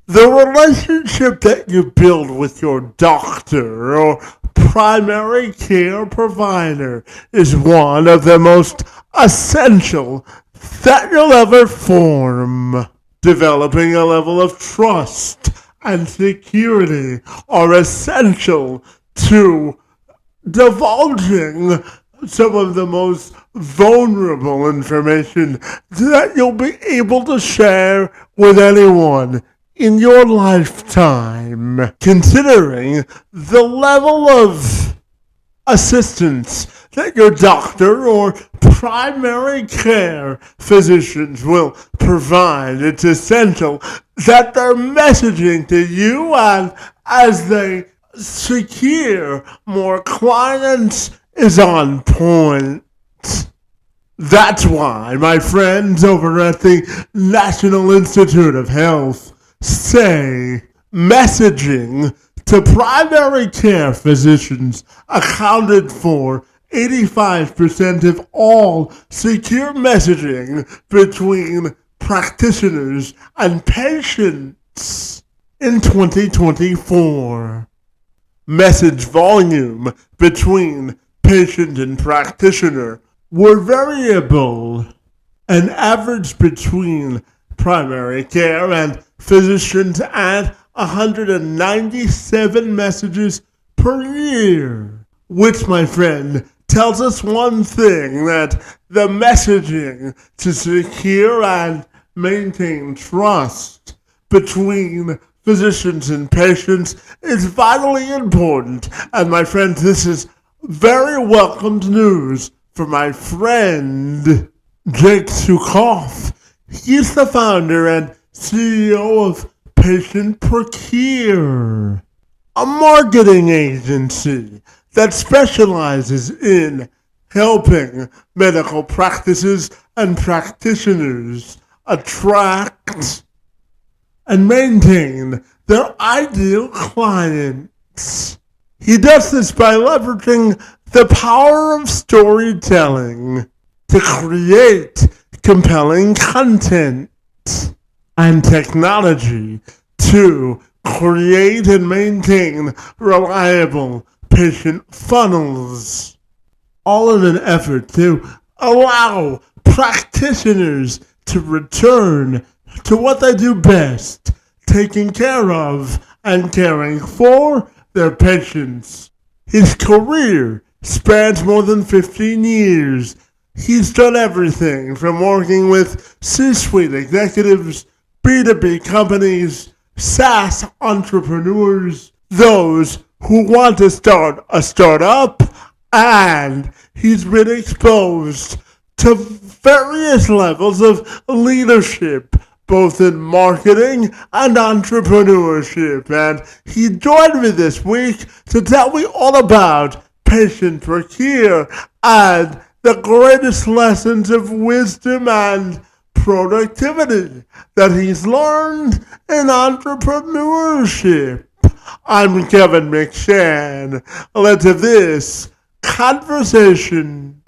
The relationship that you build with your doctor or primary care provider is one of the most essential that you'll ever form. Developing a level of trust and security are essential to divulging some of the most vulnerable information that you'll be able to share with anyone in your lifetime. Considering the level of assistance that your doctor or primary care physicians will provide, it's essential that their messaging to you and as they secure more clients is on point. That's why my friends over at the National Institute of Health say messaging to primary care physicians accounted for 85% of all secure messaging between practitioners and patients in 2024. Message volume between patient and practitioner were variable and averaged between primary care and physicians at 197 messages per year, which, my friend, tells us one thing, that the messaging to secure and maintain trust between physicians and patients is vitally important. And my friends, this is very welcomed news for my friend Jake Sucoff. He's the founder and CEO of Patient Procure, a marketing agency that specializes in helping medical practices and practitioners attract and maintain their ideal clients. He does this by leveraging the power of storytelling to create compelling content and technology to create and maintain reliable patient funnels, all in an effort to allow practitioners to return to what they do best, taking care of and caring for their patients. His career spans more than 15 years. He's done everything from working with C-suite executives, B2B companies, SaaS entrepreneurs, those who want to start a startup, and he's been exposed to various levels of leadership, both in marketing and entrepreneurship. And he joined me this week to tell me all about Patient Procure and the greatest lessons of wisdom and productivity that he's learned in entrepreneurship. I'm Kevin McShann. Let's have this conversation.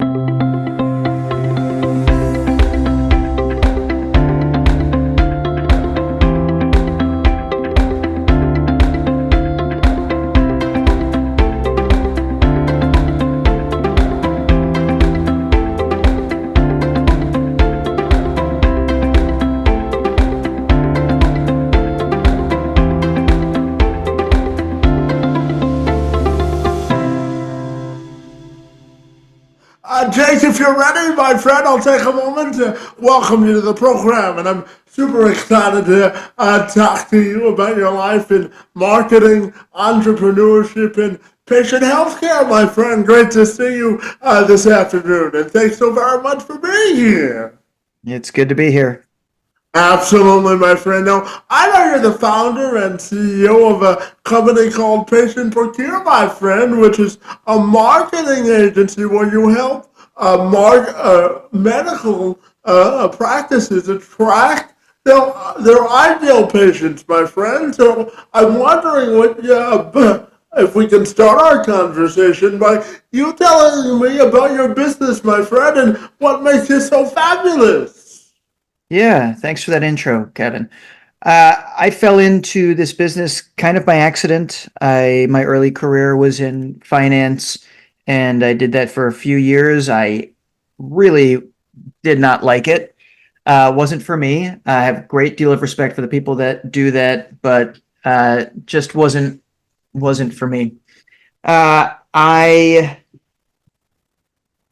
Jake, if you're ready, my friend, I'll take a moment to welcome you to the program. And I'm super excited to talk to you about your life in marketing, entrepreneurship, and patient healthcare, my friend. Great to see you this afternoon. And thanks so very much for being here. It's good to be here. Absolutely, my friend. Now, I know you're the founder and CEO of a company called Patient Procure, my friend, which is a marketing agency where you help medical practices attract their ideal patients, my friend. So I'm wondering if we can start our conversation by you telling me about your business, my friend, and what makes it so fabulous. Yeah, thanks for that intro, Kevin. I fell into this business kind of by accident. My early career was in finance, and I did that for a few years. I really did not like it. Wasn't for me. I have a great deal of respect for the people that do that, but just wasn't for me. I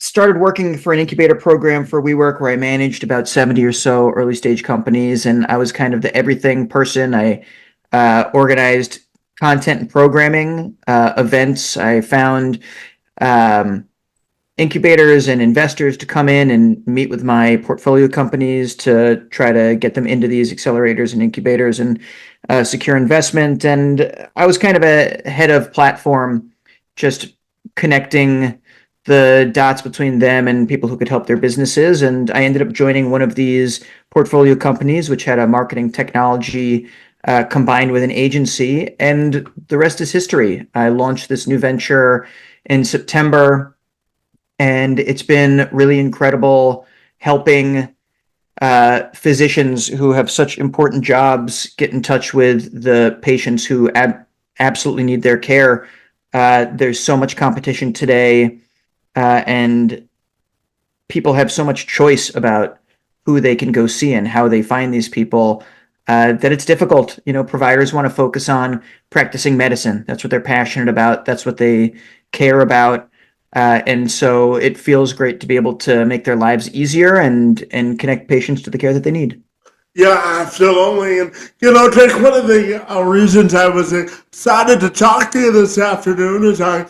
started working for an incubator program for WeWork where I managed about 70 or so early stage companies, and I was kind of the everything person. I organized content and programming events. I found um, incubators and investors to come in and meet with my portfolio companies to try to get them into these accelerators and incubators and secure investment. And I was kind of a head of platform, just connecting the dots between them and people who could help their businesses. And I ended up joining one of these portfolio companies, which had a marketing technology combined with an agency. And the rest is history. I launched this new venture in September, and it's been really incredible helping physicians who have such important jobs get in touch with the patients who absolutely need their care. There's so much competition today, and people have so much choice about who they can go see and how they find these people, that it's difficult. Providers want to focus on practicing medicine. That's what they're passionate about. That's what they care about. And so it feels great to be able to make their lives easier and connect patients to the care that they need. Yeah, absolutely. And, Jake, one of the reasons I was excited to talk to you this afternoon is I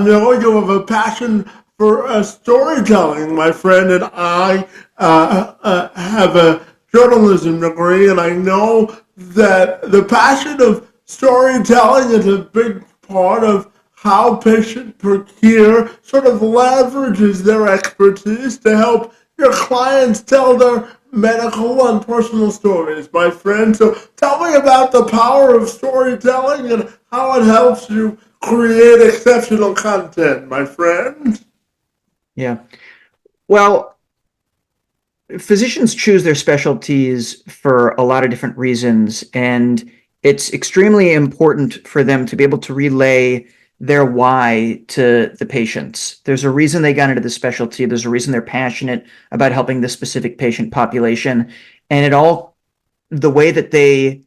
know you have a passion for storytelling. My friend and I have a journalism degree, and I know that the passion of storytelling is a big part of how Patient Procure sort of leverages their expertise to help your clients tell their medical and personal stories, my friend. So tell me about the power of storytelling and how it helps you create exceptional content, my friend. Yeah. Well, physicians choose their specialties for a lot of different reasons, and it's extremely important for them to be able to relay their why to the patients. There's a reason they got into the specialty. There's a reason they're passionate about helping this specific patient population. And the way that they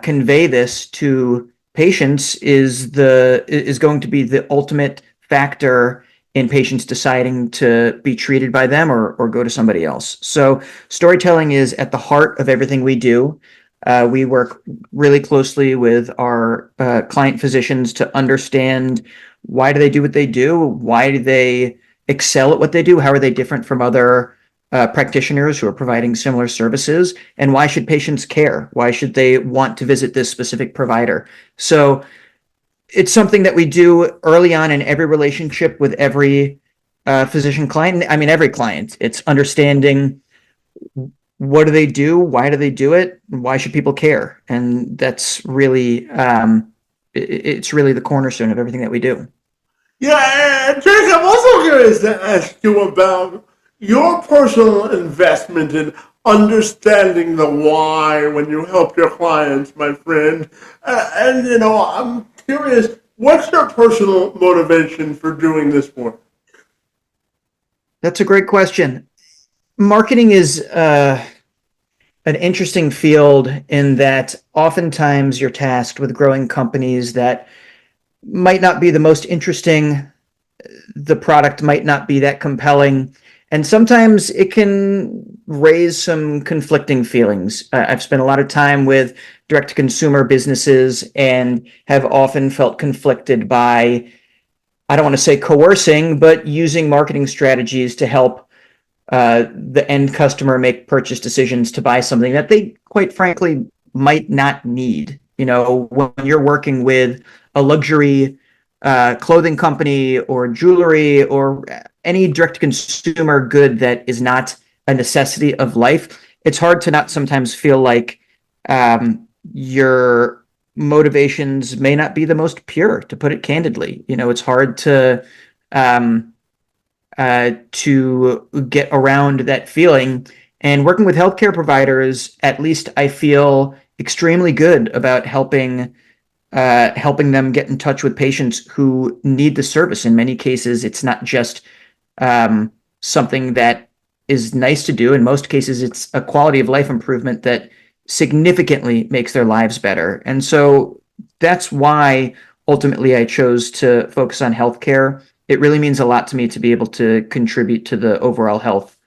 convey this to patients is going to be the ultimate factor in patients deciding to be treated by them or go to somebody else. So storytelling is at the heart of everything we do. We work really closely with our client physicians to understand, why do they do what they do? Why do they excel at what they do? How are they different from other practitioners who are providing similar services? And why should patients care? Why should they want to visit this specific provider? So it's something that we do early on in every relationship with every physician client. I mean, every client. It's understanding, what do they do? Why do they do it? Why should people care? And that's really, it's really the cornerstone of everything that we do. Yeah, and Jake, I'm also curious to ask you about your personal investment in understanding the why when you help your clients, my friend. And, I'm curious, what's your personal motivation for doing this work? That's a great question. Marketing is an interesting field in that oftentimes you're tasked with growing companies that might not be the most interesting. The product might not be that compelling. And sometimes it can raise some conflicting feelings. I've spent a lot of time with direct to consumer businesses and have often felt conflicted by, I don't want to say coercing, but using marketing strategies to help the end customer make purchase decisions to buy something that they, quite frankly, might not need. When you're working with a luxury clothing company or jewelry or any direct consumer good that is not a necessity of life, it's hard to not sometimes feel like your motivations may not be the most pure, to put it candidly. It's hard to get around that feeling. And working with healthcare providers, at least I feel extremely good about helping them get in touch with patients who need the service. In many cases, it's not just something that is nice to do. In most cases, it's a quality of life improvement that significantly makes their lives better. And so that's why ultimately I chose to focus on healthcare. It really means a lot to me to be able to contribute to the overall health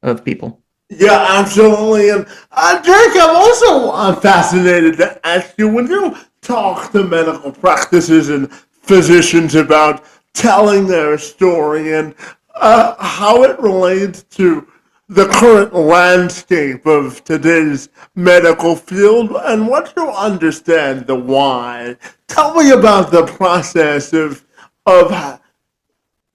of people. Yeah, absolutely. And Jake, I'm also fascinated to ask you, when you talk to medical practices and physicians about telling their story and how it relates to the current landscape of today's medical field, and what you understand the why. Tell me about the process of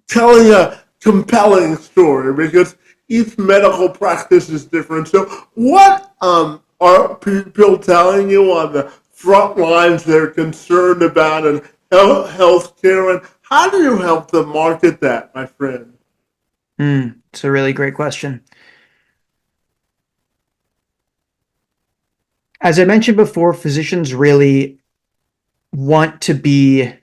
telling a compelling story, because each medical practice is different. So, what are people telling you on the front lines they're concerned about in healthcare, and how do you help them market that, my friend? It's a really great question. As I mentioned before, physicians really want to be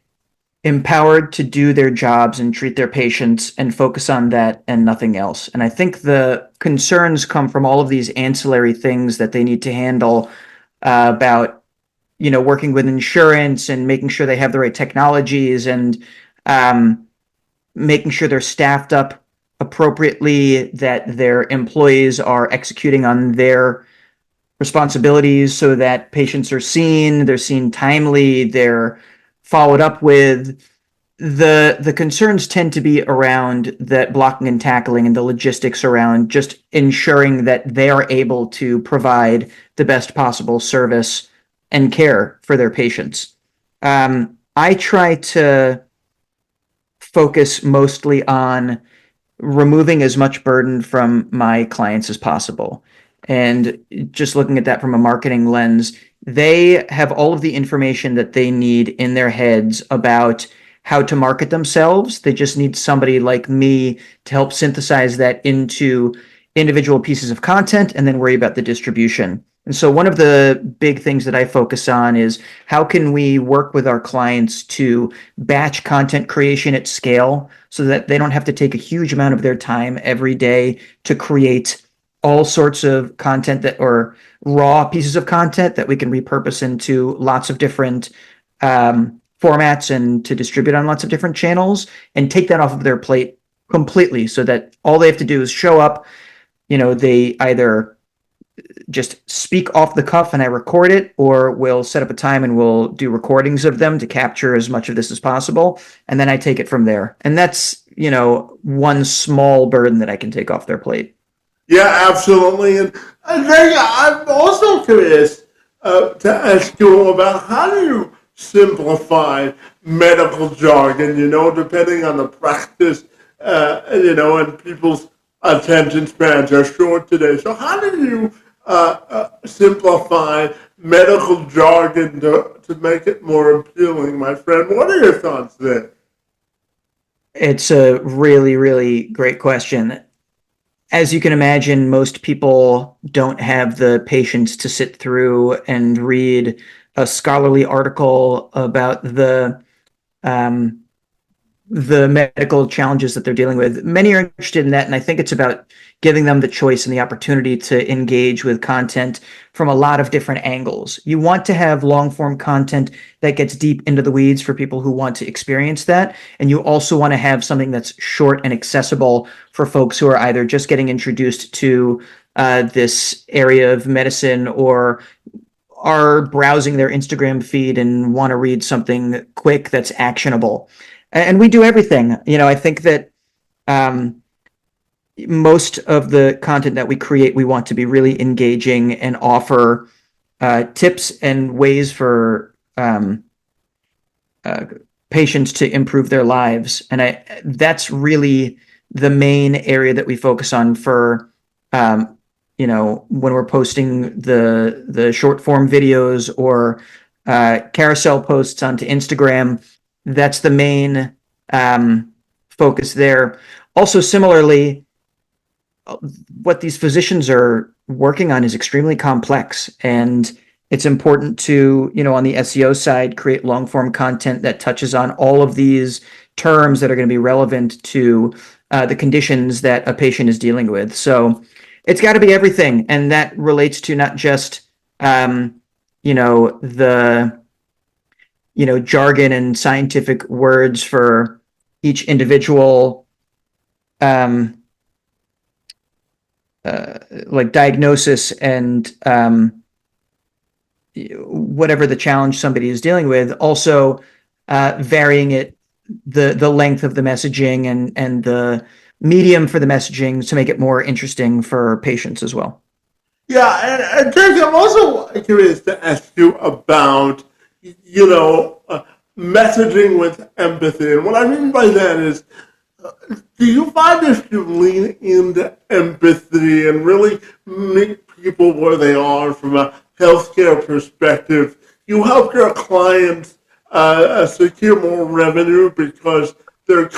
empowered to do their jobs and treat their patients and focus on that and nothing else. And I think the concerns come from all of these ancillary things that they need to handle about, working with insurance and making sure they have the right technologies and making sure they're staffed up appropriately, that their employees are executing on their responsibilities so that patients are seen, they're seen timely, they're followed up with. The concerns tend to be around that blocking and tackling and the logistics around just ensuring that they are able to provide the best possible service and care for their patients. I try to focus mostly on removing as much burden from my clients as possible. And just looking at that from a marketing lens, they have all of the information that they need in their heads about how to market themselves. They just need somebody like me to help synthesize that into individual pieces of content and then worry about the distribution. And so one of the big things that I focus on is how can we work with our clients to batch content creation at scale so that they don't have to take a huge amount of their time every day to create all sorts of content or raw pieces of content that we can repurpose into lots of different formats and to distribute on lots of different channels, and take that off of their plate completely so that all they have to do is show up. They either just speak off the cuff and I record it, or we'll set up a time and we'll do recordings of them to capture as much of this as possible. And then I take it from there. And that's, one small burden that I can take off their plate. Yeah, absolutely. And Jake, I'm also curious to ask you about, how do you simplify medical jargon, depending on the practice, and people's attention spans are short today. So how do you simplify medical jargon to make it more appealing, my friend? What are your thoughts there? It's a really, really great question. As you can imagine, most people don't have the patience to sit through and read a scholarly article about the medical challenges that they're dealing with. Many are interested in that, and I think it's about giving them the choice and the opportunity to engage with content from a lot of different angles. You want to have long-form content that gets deep into the weeds for people who want to experience that, and you also want to have something that's short and accessible for folks who are either just getting introduced to this area of medicine or are browsing their Instagram feed and want to read something quick that's actionable. And we do everything. I think that most of the content that we create, we want to be really engaging and offer tips and ways for patients to improve their lives. And that's really the main area that we focus on for, when we're posting the short form videos or carousel posts onto Instagram. That's the main focus there. Also, similarly, what these physicians are working on is extremely complex, and it's important to, on the SEO side, create long form content that touches on all of these terms that are going to be relevant to the conditions that a patient is dealing with. So it's got to be everything, and that relates to not just the jargon and scientific words for each individual um, like diagnosis and whatever the challenge somebody is dealing with. Also, varying it, the length of the messaging and the medium for the messaging to make it more interesting for patients as well. Yeah, and Jake, I'm also curious to ask you about, messaging with empathy. And what I mean by that is, do you find if you lean into empathy and really meet people where they are from a healthcare perspective, you help your clients secure more revenue because they're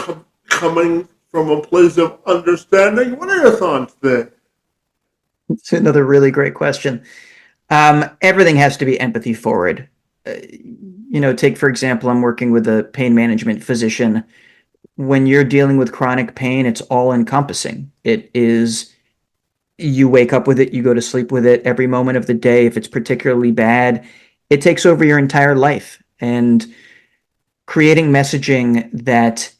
coming from a place of understanding? What are your thoughts there? It's another really great question. Everything has to be empathy forward. Take for example, I'm working with a pain management physician. When you're dealing with chronic pain, it's all encompassing. It is, you wake up with it, you go to sleep with it every moment of the day. If it's particularly bad, it takes over your entire life. And creating messaging that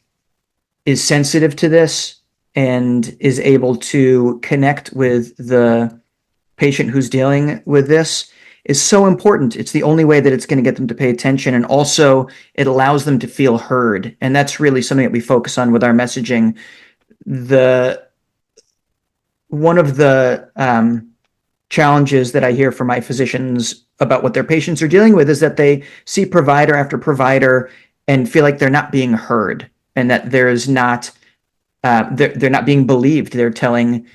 is sensitive to this and is able to connect with the patient who's dealing with this is so important. It's the only way that it's going to get them to pay attention. And also, it allows them to feel heard. And that's really something that we focus on with our messaging. The one of the challenges that I hear from my physicians about what their patients are dealing with is that they see provider after provider and feel like they're not being heard, and that there's not they're not being believed. They're telling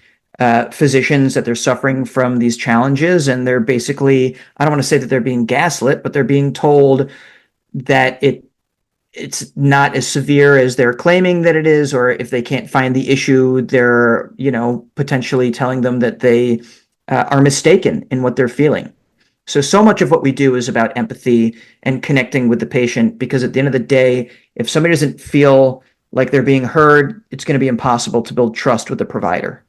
physicians that they're suffering from these challenges, and they're basically, I don't want to say that they're being gaslit, but they're being told that it's not as severe as they're claiming that it is, or if they can't find the issue, they're potentially telling them that they are mistaken in what they're feeling. So much of what we do is about empathy and connecting with the patient, because at the end of the day, if somebody doesn't feel like they're being heard, it's going to be impossible to build trust with the provider.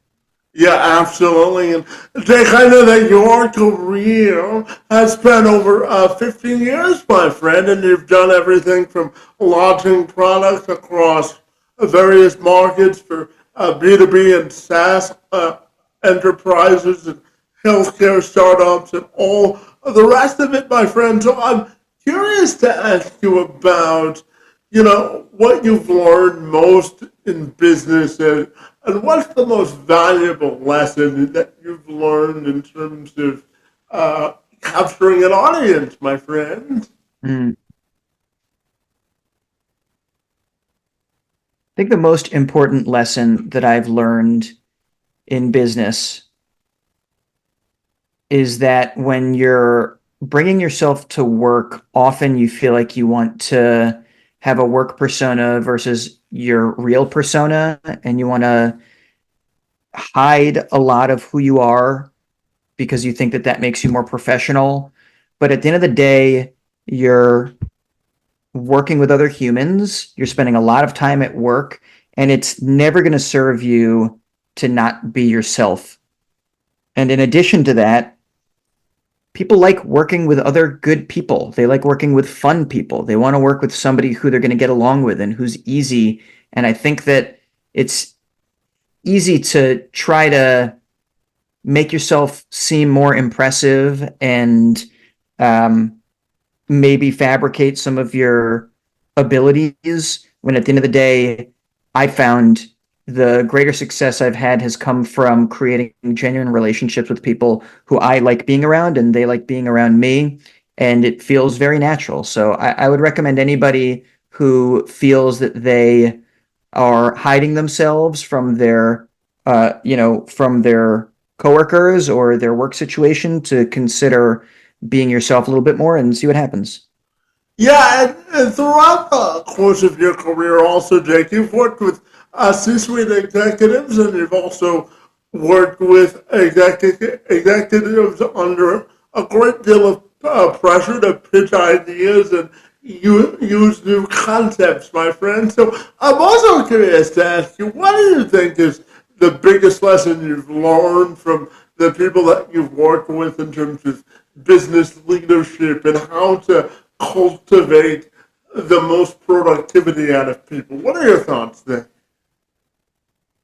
Yeah, absolutely. And Jake, I know that your career has spent over 15 years, my friend, and you've done everything from launching products across various markets for B2B and SaaS enterprises and healthcare startups and all the rest of it, my friend. So I'm curious to ask you about, what you've learned most in business, and what's the most valuable lesson that you've learned in terms of capturing an audience, my friend? Mm. I think the most important lesson that I've learned in business is that when you're bringing yourself to work, often you feel like you want to have a work persona versus your real persona, and you want to hide a lot of who you are because you think that that makes you more professional. But at the end of the day, you're working with other humans, you're spending a lot of time at work, and it's never going to serve you to not be yourself. And in addition to that, people like working with other good people. They like working with fun people. They want to work with somebody who they're going to get along with and who's easy. And I think that it's easy to try to make yourself seem more impressive and um, maybe fabricate some of your abilities, when at the end of the day, I found the greater success I've had has come from creating genuine relationships with people who I like being around and they like being around me. And it feels very natural. So I would recommend anybody who feels that they are hiding themselves from their coworkers or their work situation to consider being yourself a little bit more and see what happens. Yeah, and throughout the course of your career, also, Jake, you've worked with C-suite executives, and you've also worked with executives under a great deal of pressure to pitch ideas and use new concepts, my friend. So I'm also curious to ask you, what do you think is the biggest lesson you've learned from the people that you've worked with in terms of business leadership and how to cultivate the most productivity out of people? What are your thoughts there?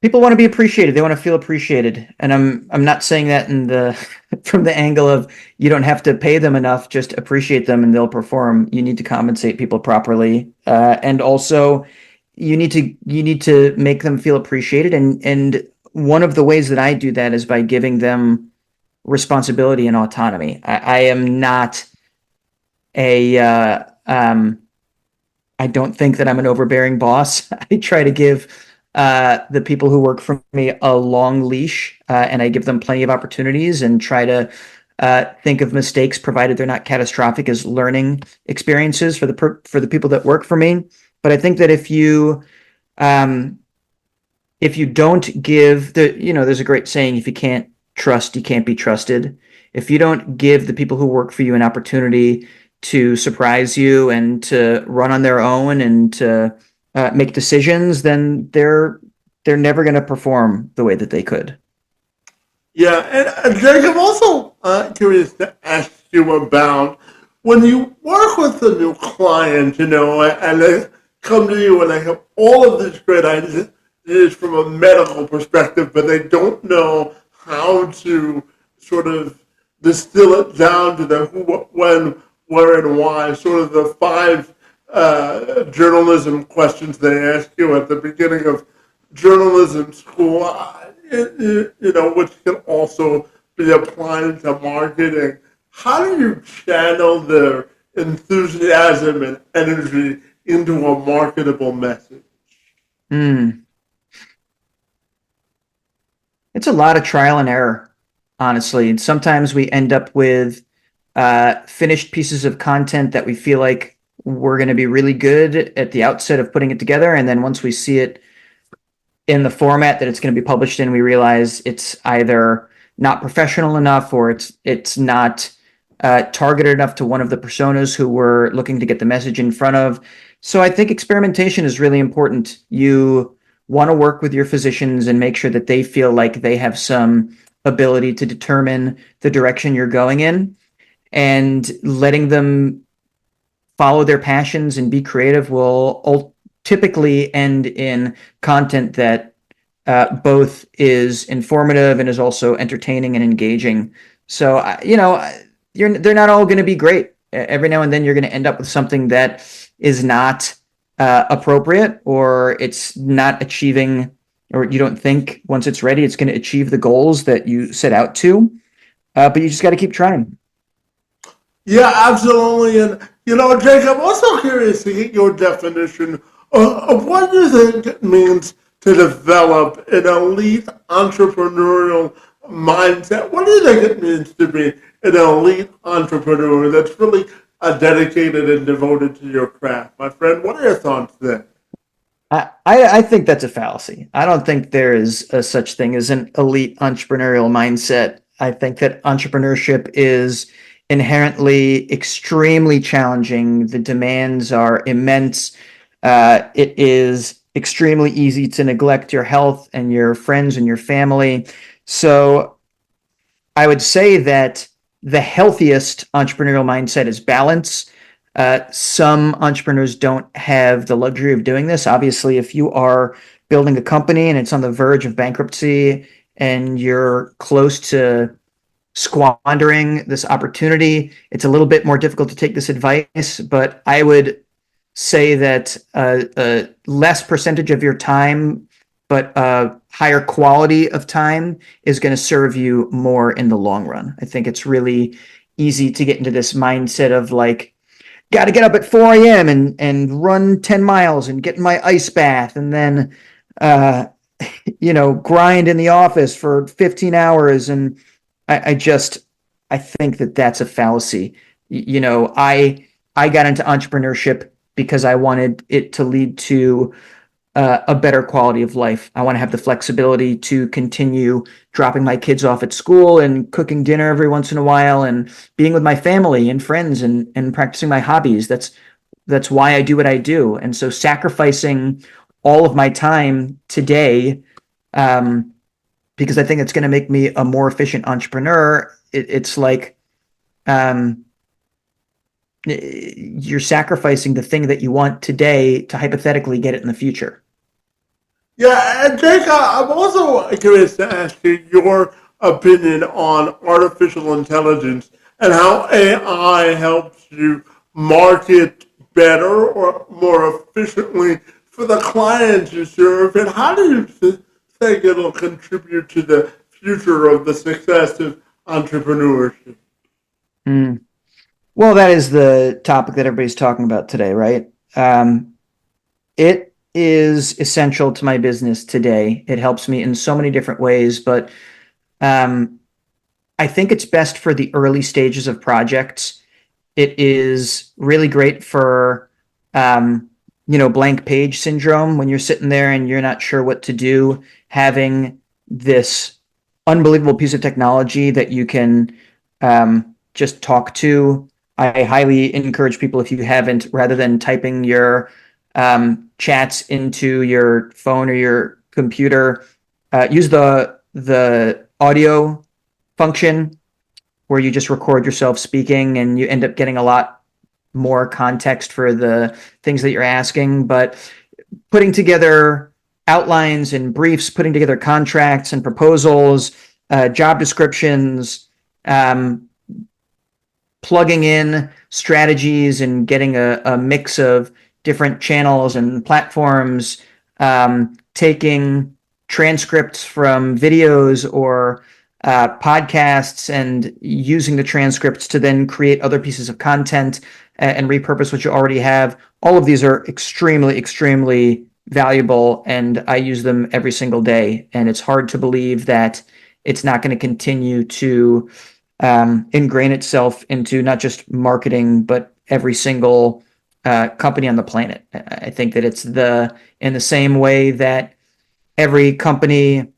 People want to be appreciated. They want to feel appreciated. And I'm not saying that in the from the angle of you don't have to pay them enough, just appreciate them and they'll perform. You need to compensate people properly. And also you need to make them feel appreciated. And one of the ways that I do that is by giving them responsibility and autonomy. I am not a I don't think that I'm an overbearing boss. I try to give the people who work for me a long leash, and I give them plenty of opportunities and try to think of mistakes, provided they're not catastrophic, as learning experiences for the people that work for me. But I think that um, if you don't give there's a great saying: if you can't trust, you can't be trusted. If you don't give the people who work for you an opportunity to surprise you and to run on their own and to make decisions, then they're never going to perform the way that they could. Yeah, and Jake, I'm also curious to ask you about when you work with a new client, and they come to you and they have all of these great ideas from a medical perspective, but they don't know how to sort of distill it down to the who, what, when, where, and why, sort of the five journalism questions they ask you at the beginning of journalism school, which can also be applied to marketing. How do you channel their enthusiasm and energy into a marketable message? Mm. It's a lot of trial and error, honestly. And sometimes we end up with finished pieces of content that we feel like we're going to be really good at the outset of putting it together. And then once we see it in the format that it's going to be published in, we realize it's either not professional enough or it's not targeted enough to one of the personas who we're looking to get the message in front of. So I think experimentation is really important. You want to work with your physicians and make sure that they feel like they have some ability to determine the direction you're going in, and letting them follow their passions and be creative will typically end in content that both is informative and is also entertaining and engaging. So, they're not all going to be great. Every now and then you're going to end up with something that is not appropriate, or it's not achieving, or you don't think once it's ready, it's going to achieve the goals that you set out to. But you just got to keep trying. Yeah, absolutely. And, Jake, I'm also curious to get your definition of what you think it means to develop an elite entrepreneurial mindset. What do you think it means to be an elite entrepreneur that's really dedicated and devoted to your craft? My friend, what are your thoughts there? I think that's a fallacy. I don't think there is a such thing as an elite entrepreneurial mindset. I think that entrepreneurship is inherently extremely challenging. The demands are immense. It is extremely easy to neglect your health and your friends and your family. So I would say that the healthiest entrepreneurial mindset is balance. Some entrepreneurs don't have the luxury of doing this. Obviously, if you are building a company and it's on the verge of bankruptcy and you're close to squandering this opportunity, it's a little bit more difficult to take this advice. But I would say that a less percentage of your time, but a higher quality of time, is going to serve you more in the long run. I think it's really easy to get into this mindset of like, got to get up at 4 a.m. and run 10 miles and get in my ice bath, and then uh, grind in the office for 15 hours. And I think that that's a fallacy. I got into entrepreneurship because I wanted it to lead to a better quality of life. I want to have the flexibility to continue dropping my kids off at school and cooking dinner every once in a while and being with my family and friends and practicing my hobbies. That's why I do what I do. And so sacrificing all of my time today, because I think it's going to make me a more efficient entrepreneur. It's like you're sacrificing the thing that you want today to hypothetically get it in the future. Yeah, and Jake, I'm also curious to ask you your opinion on artificial intelligence and how AI helps you market better or more efficiently for the clients you serve, and how do you think it'll contribute to the future of the success of entrepreneurship? Mm. Well, that is the topic that everybody's talking about today, right? It is essential to my business today. It helps me in so many different ways, but um, I think it's best for the early stages of projects. It is really great for, blank page syndrome when you're sitting there and you're not sure what to do. Having this unbelievable piece of technology that you can just talk to. I highly encourage people, if you haven't, rather than typing your chats into your phone or your computer, use the audio function where you just record yourself speaking and you end up getting a lot more context for the things that you're asking. But putting together outlines and briefs, putting together contracts and proposals, job descriptions, plugging in strategies and getting a mix of different channels and platforms, taking transcripts from videos or podcasts and using the transcripts to then create other pieces of content and repurpose what you already have. All of these are extremely, extremely valuable, and I use them every single day. And it's hard to believe that it's not going to continue to ingrain itself into not just marketing, but every single company on the planet. I think that it's in the same way that every company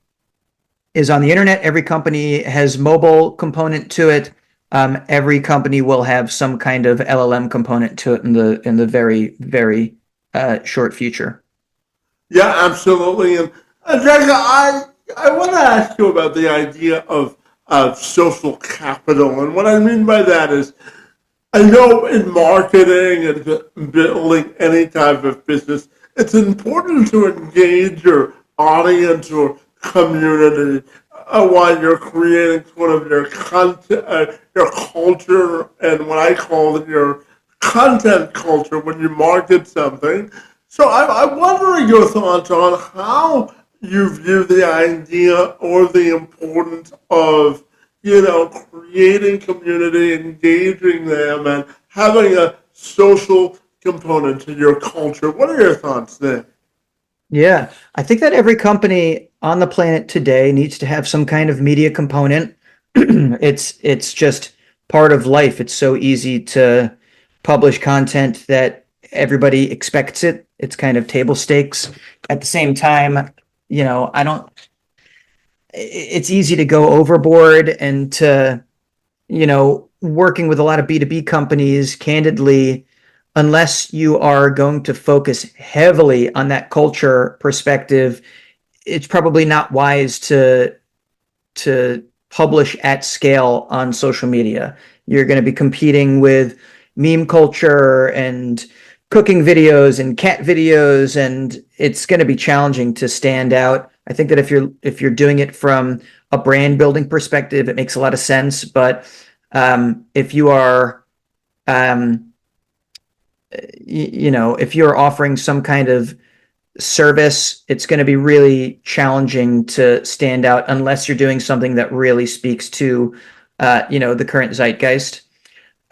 is on the internet, every company has mobile component to it. Every company will have some kind of LLM component to it in the very, very short future. Yeah, absolutely. And Jessica, I want to ask you about the idea of social capital. And what I mean by that is, I know in marketing and building any type of business, it's important to engage your audience or community while you're creating sort of your content, your culture, and what I call your content culture when you market something. So I'm wondering your thoughts on how you view the idea or the importance of, creating community, engaging them, and having a social component to your culture. What are your thoughts there? Yeah, I think that every company on the planet today needs to have some kind of media component. It's just part of life. It's so easy to publish content that everybody expects it. It's kind of table stakes. At the same time, I don't, it's easy to go overboard and to, working with a lot of B2B companies, candidly, unless you are going to focus heavily on that culture perspective, it's probably not wise to publish at scale on social media. You're going to be competing with meme culture and cooking videos and cat videos, and it's going to be challenging to stand out. I think that if you're doing it from a brand building perspective, it makes a lot of sense. But if you are if you're offering some kind of service, it's going to be really challenging to stand out unless you're doing something that really speaks to, the current zeitgeist.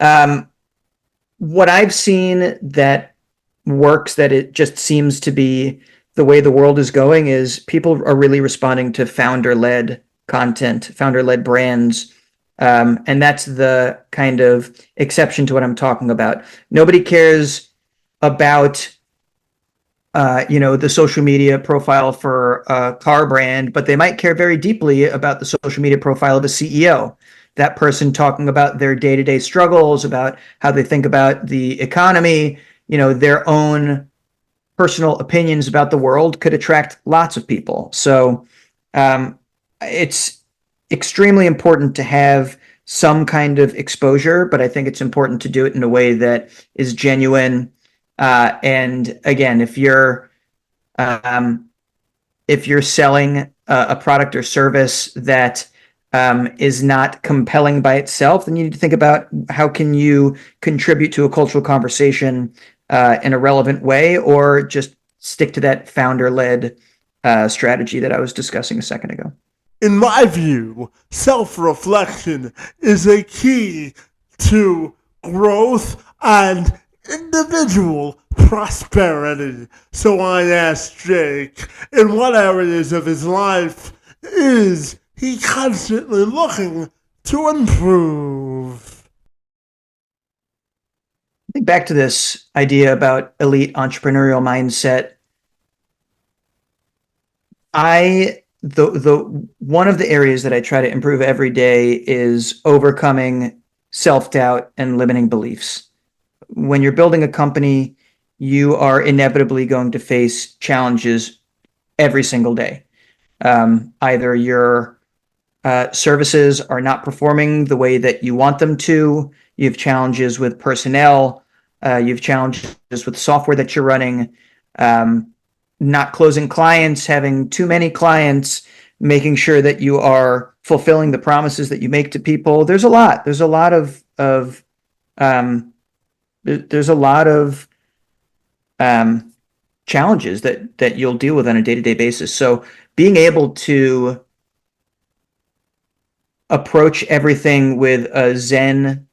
Um, what I've seen that works, that it just seems to be the way the world is going, is people are really responding to founder-led content, founder-led brands. And that's the kind of exception to what I'm talking about. Nobody cares about the social media profile for a car brand, but they might care very deeply about the social media profile of a CEO. That person talking about their day-to-day struggles, about how they think about the economy, their own personal opinions about the world could attract lots of people. So it's extremely important to have some kind of exposure, but I think it's important to do it in a way that is genuine. And again, um, if you're selling a product or service that is not compelling by itself, then you need to think about how can you contribute to a cultural conversation in a relevant way, or just stick to that founder-led strategy that I was discussing a second ago. In my view, self-reflection is a key to growth and individual prosperity. So I asked Jake, in what areas of his life is he constantly looking to improve? I think back to this idea about elite entrepreneurial mindset. The one of the areas that I try to improve every day is overcoming self-doubt and limiting beliefs. When you're building a company, you are inevitably going to face challenges every single day. Either your services are not performing the way that you want them to, you have challenges with personnel, you have challenges with software that you're running, not closing clients, having too many clients, making sure that you are fulfilling the promises that you make to people. There's a lot. There's a lot of challenges that you'll deal with on a day-to-day basis. So being able to approach everything with a Zen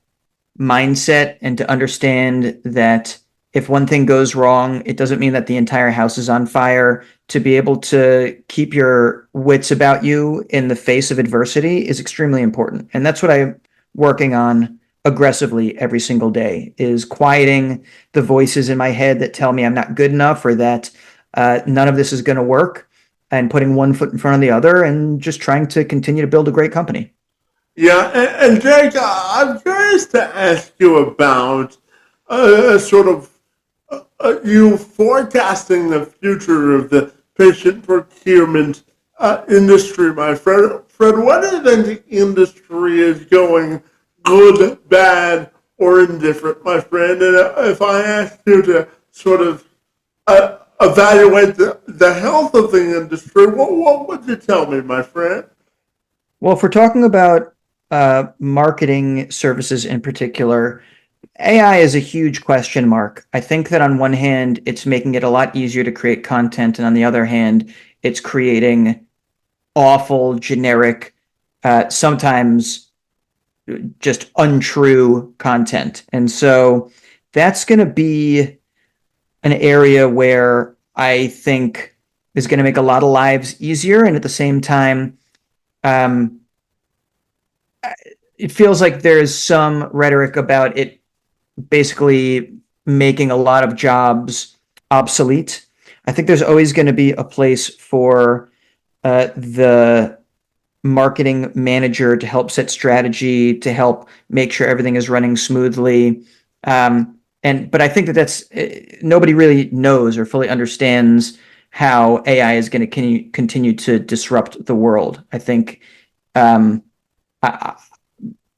mindset and to understand that if one thing goes wrong, it doesn't mean that the entire house is on fire. To be able to keep your wits about you in the face of adversity is extremely important. And that's what I'm working on aggressively every single day, is quieting the voices in my head that tell me I'm not good enough, or that none of this is going to work, and putting one foot in front of the other and just trying to continue to build a great company. Yeah, and Jake, I'm curious to ask you about sort of you forecasting the future of the patient procurement industry, my friend. Fred, what do you think the industry is going, good, bad, or indifferent, my friend? And if I asked you to sort of evaluate the health of the industry, what would you tell me, my friend? Well, if we're talking about marketing services in particular, AI is a huge question mark. I think that on one hand, it's making it a lot easier to create content, and on the other hand, it's creating awful, generic, sometimes just untrue content. And so that's going to be an area where I think is going to make a lot of lives easier. And at the same time, um, it feels like there's some rhetoric about it basically making a lot of jobs obsolete. I think there's always going to be a place for the marketing manager to help set strategy, to help make sure everything is running smoothly. But I think that that's nobody really knows or fully understands how AI is going to continue to disrupt the world. I think I,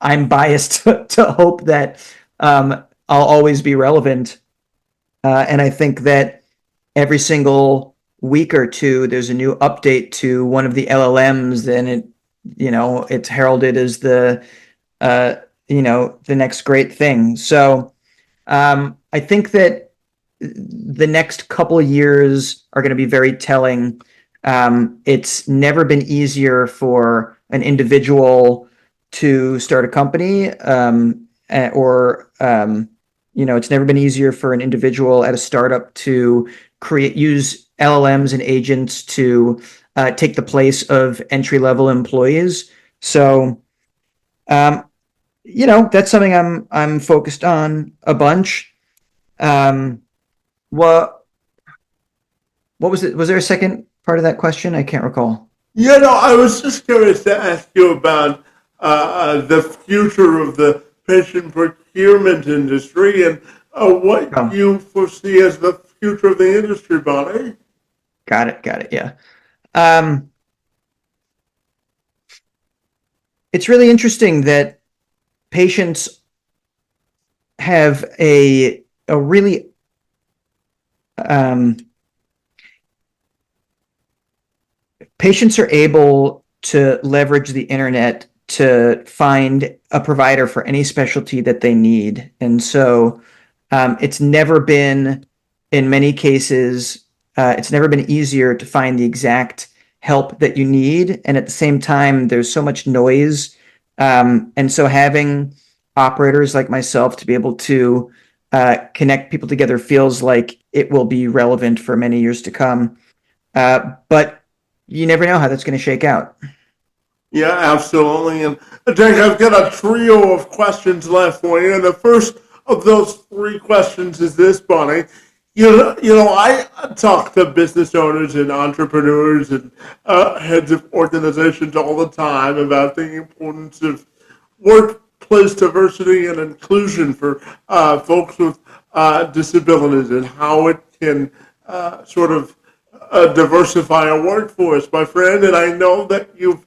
I'm biased to hope that I'll always be relevant. And I think that every single week or two, there's a new update to one of the LLMs, and it's heralded as uh, the next great thing. So I think that the next couple of years are going to be very telling. It's never been easier for an individual to start a company, it's never been easier for an individual at a startup to use LLMs and agents to take the place of entry-level employees. So, that's something I'm focused on a bunch. What What was it? Was there a second part of that question? I can't recall. Yeah, no, I was just curious to ask you about the future of the patient procurement industry and what Oh, you foresee as the future of the industry, Bonnie. got it. Got it. Yeah. Um, it's really interesting that patients have a really um, patients are able to leverage the internet to find a provider for any specialty that they need. And so it's never been, in many cases, it's never been easier to find the exact help that you need. And at the same time, there's so much noise. And so having operators like myself to be able to connect people together feels like it will be relevant for many years to come. But you never know how that's going to shake out. Yeah, absolutely. And Jake, I've got a trio of questions left for you. And the first of those three questions is this, Bonnie. I talk to business owners and entrepreneurs and heads of organizations all the time about the importance of workplace diversity and inclusion for folks with disabilities and how it can sort of diversify a workforce, my friend. And I know that you've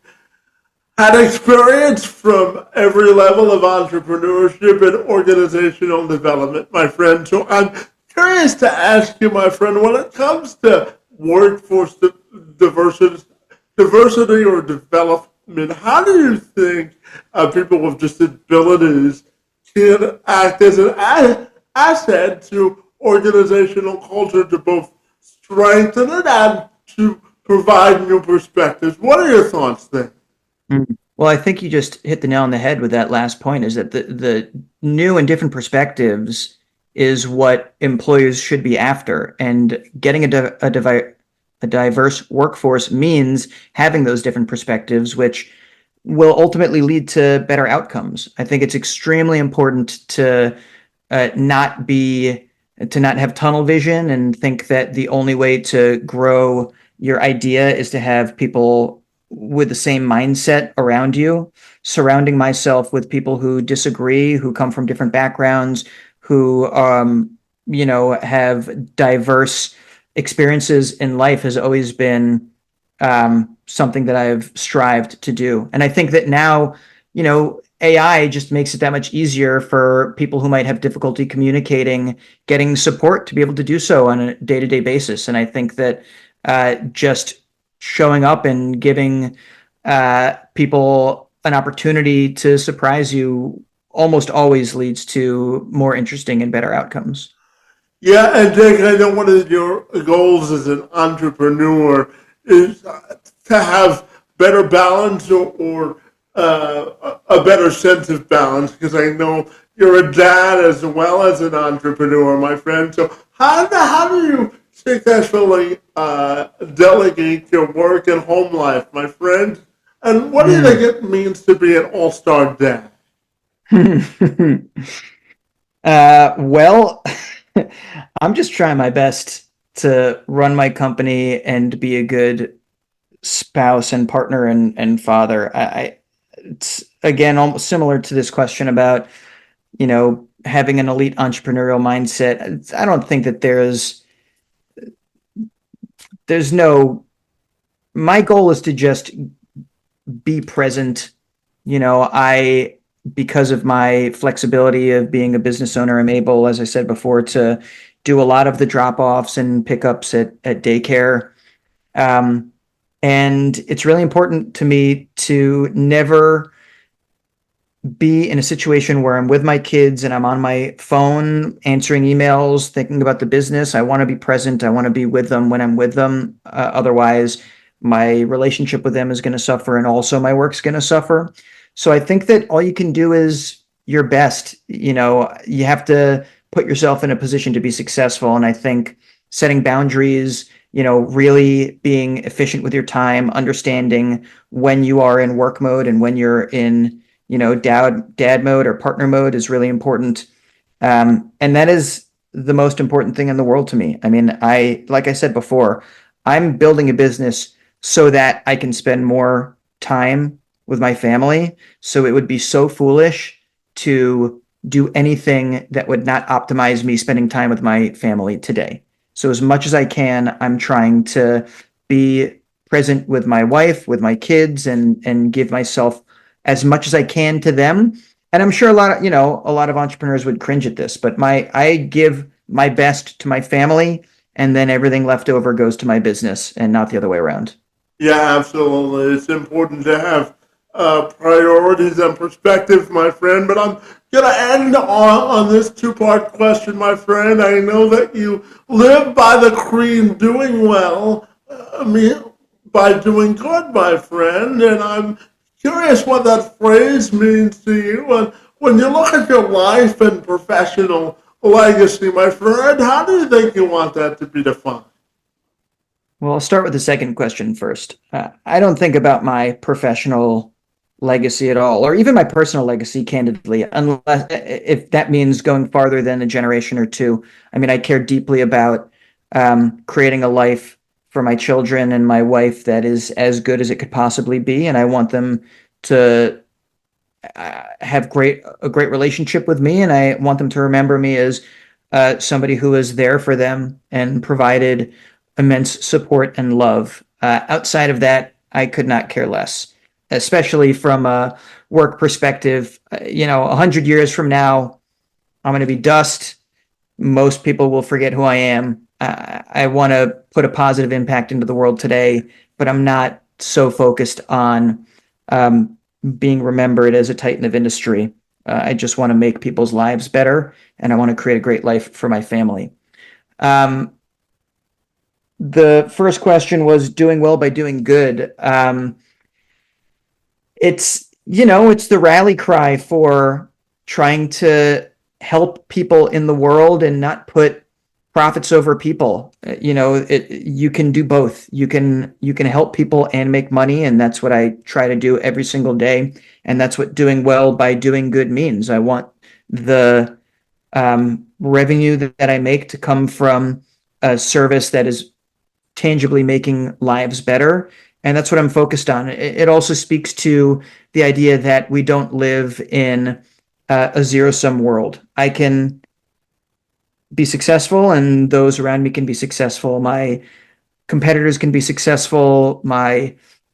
had experience from every level of entrepreneurship and organizational development, my friend. So I'm curious to ask you, my friend, when it comes to workforce diversity, diversity or development, how do you think people with disabilities can act as an asset to organizational culture to both strengthen it and to provide new perspectives? What are your thoughts there? Mm. Well, I think you just hit the nail on the head with that last point is that the new and different perspectives is what employers should be after. And getting a diverse workforce means having those different perspectives, which will ultimately lead to better outcomes. I think it's extremely important to not be to not have tunnel vision and think that the only way to grow your idea is to have people with the same mindset around you. Surrounding myself with people who disagree, who come from different backgrounds, who have diverse experiences in life has always been something that I've strived to do. And I think that now, AI just makes it that much easier for people who might have difficulty communicating, getting support to be able to do so on a day-to-day basis. And I think that just showing up and giving people an opportunity to surprise you almost always leads to more interesting and better outcomes. Yeah, and Jake, I know one of your goals as an entrepreneur is to have better balance or a better sense of balance because I know you're a dad as well as an entrepreneur, my friend. So how do you successfully delegate your work and home life, my friend? And what do you think Mm. it means to be an all-star dad? Well, I'm just trying my best to run my company and be a good spouse and partner and father. It's again almost similar to this question about, having an elite entrepreneurial mindset. I don't think that there's no, my goal is to just be present. Because of my flexibility of being a business owner, I'm able, as I said before, to do a lot of the drop-offs and pickups at daycare. Um, and it's really important to me to never be in a situation where I'm with my kids and I'm on my phone answering emails, thinking about the business. I want to be present. I want to be with them when I'm with them. Otherwise, my relationship with them is going to suffer and also my work's going to suffer. So I think that all you can do is your best. You have to put yourself in a position to be successful. And I think setting boundaries, really being efficient with your time, understanding when you are in work mode and when you're in dad mode or partner mode is really important. And that is the most important thing in the world to me. I mean, like I said before, I'm building a business so that I can spend more time with my family. So it would be so foolish to do anything that would not optimize me spending time with my family today. So as much as I can, I'm trying to be present with my wife, with my kids, and give myself as much as I can to them. And I'm sure a lot of entrepreneurs would cringe at this, but I give my best to my family, and then everything left over goes to my business and not the other way around. Yeah, absolutely. It's important to have priorities and perspective, my friend. But I'm going to end on this two-part question, my friend. I know that you live by the creed doing well, by doing good, my friend. And I'm curious what that phrase means to you. And when you look at your life and professional legacy, my friend, how do you think you want that to be defined? Well, I'll start with the second question first. I don't think about my professional legacy at all, or even my personal legacy, candidly, unless if that means going farther than a generation or two. I mean, I care deeply about creating a life for my children and my wife that is as good as it could possibly be, and I want them to have a great relationship with me, and I want them to remember me as somebody who was there for them and provided immense support and love. Outside of that, I could not care less, especially from a work perspective. 100 years from now, I'm going to be dust. Most people will forget who I am. I want to put a positive impact into the world today, but I'm not so focused on being remembered as a titan of industry. I just want to make people's lives better, and I want to create a great life for my family. The first question was doing well by doing good. It's the rally cry for trying to help people in the world and not put profits over people. You can do both. You can help people and make money, and that's what I try to do every single day. And that's what doing well by doing good means. I want the revenue that I make to come from a service that is tangibly making lives better. And that's what I'm focused on. It also speaks to the idea that we don't live in a zero-sum world. I can be successful, and those around me can be successful. My competitors can be successful.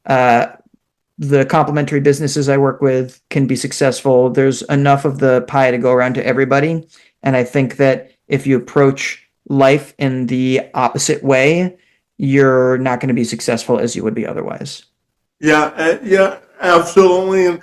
The complementary businesses I work with can be successful. There's enough of the pie to go around to everybody. And I think that if you approach life in the opposite way, you're not going to be successful as you would be otherwise. Yeah, absolutely. And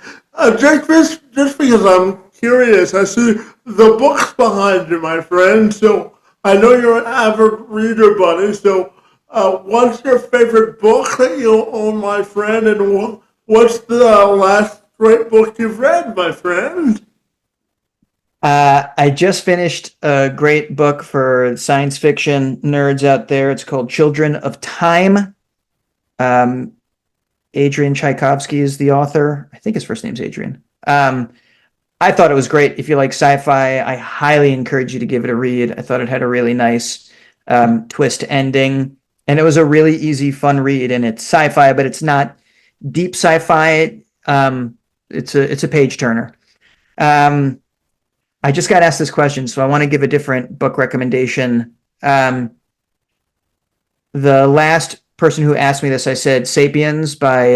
Jake, just because I'm curious, I see the books behind you, my friend. So I know you're an avid reader, buddy. So what's your favorite book that you own, my friend? And what's the last great book you've read, my friend? I just finished a great book for science fiction nerds out there. It's called Children of Time. Um, Adrian Tchaikovsky is the author. I think his first name's Adrian. I thought it was great. If you like sci-fi, I highly encourage you to give it a read. I thought it had a really nice twist ending, and it was a really easy, fun read. And it's sci-fi, but it's not deep sci-fi. It's a page turner. I just got asked this question, so I want to give a different book recommendation. The last person who asked me this, I said Sapiens by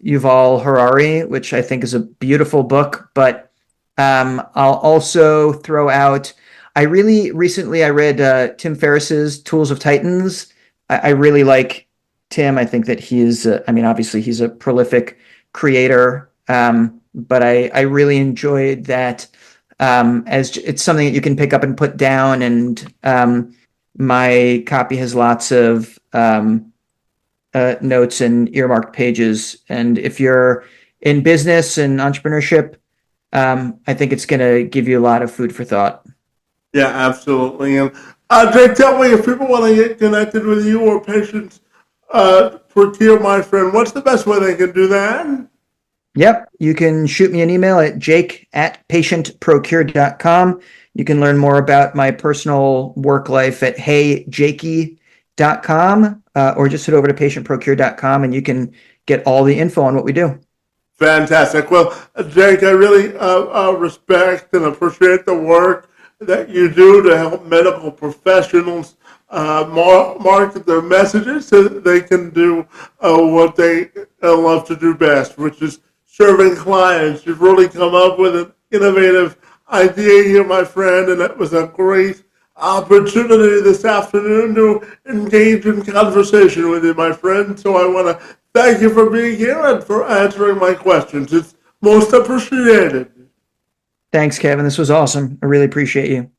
Yuval Harari, which I think is a beautiful book. But I'll also throw out, I read Tim Ferriss's Tools of Titans. I really like Tim. I think that obviously he's a prolific creator, but I really enjoyed that. As it's something that you can pick up and put down, and my copy has lots of notes and earmarked pages. And if you're in business and entrepreneurship, I think it's going to give you a lot of food for thought. Yeah, absolutely. And Jake, tell me if people want to get connected with you or Patient Procure, my friend, what's the best way they can do that? Yep. You can shoot me an email at jake@patientprocure.com. You can learn more about my personal work life at heyjakey, patient.procure.com, or just head over to patientprocure.com and you can get all the info on what we do. Fantastic. Well, Jake, I really respect and appreciate the work that you do to help medical professionals market their messages so that they can do what they love to do best, which is serving clients. You've really come up with an innovative idea here, my friend, and it was a great opportunity this afternoon to engage in conversation with you, my friend. So I want to thank you for being here and for answering my questions. It's most appreciated. Thanks, Kevin. This was awesome. I really appreciate you.